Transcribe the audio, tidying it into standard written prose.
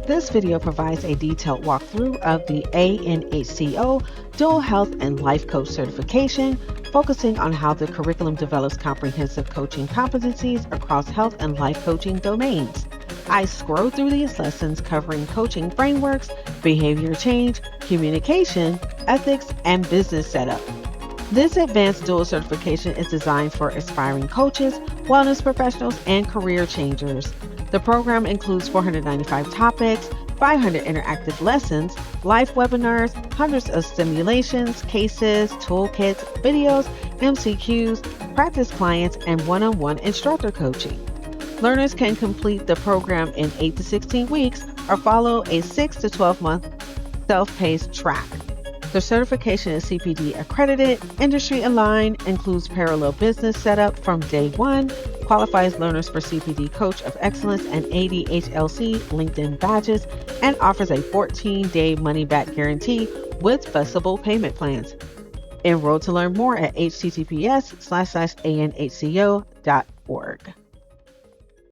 This video provides a detailed walkthrough of the ANHCO Dual Health and Life Coach certification, focusing on how the curriculum develops comprehensive coaching competencies across health and life coaching domains. I scroll through these lessons covering coaching frameworks, behavior change, communication, ethics, and business setup. This advanced dual certification is designed for aspiring coaches, wellness professionals, and career changers. The program includes 495 topics, 500 interactive lessons, live webinars, hundreds of simulations, cases, toolkits, videos, MCQs, practice clients, and one-on-one instructor coaching. Learners can complete the program in 8 to 16 weeks or follow a 6 to 12-month self-paced track. The certification is CPD accredited, industry aligned, includes parallel business setup from day one, qualifies learners for CPD Coach of Excellence and ADHLC LinkedIn badges, and offers a 14-day money-back guarantee with flexible payment plans. Enroll to learn more at https://anhco.org.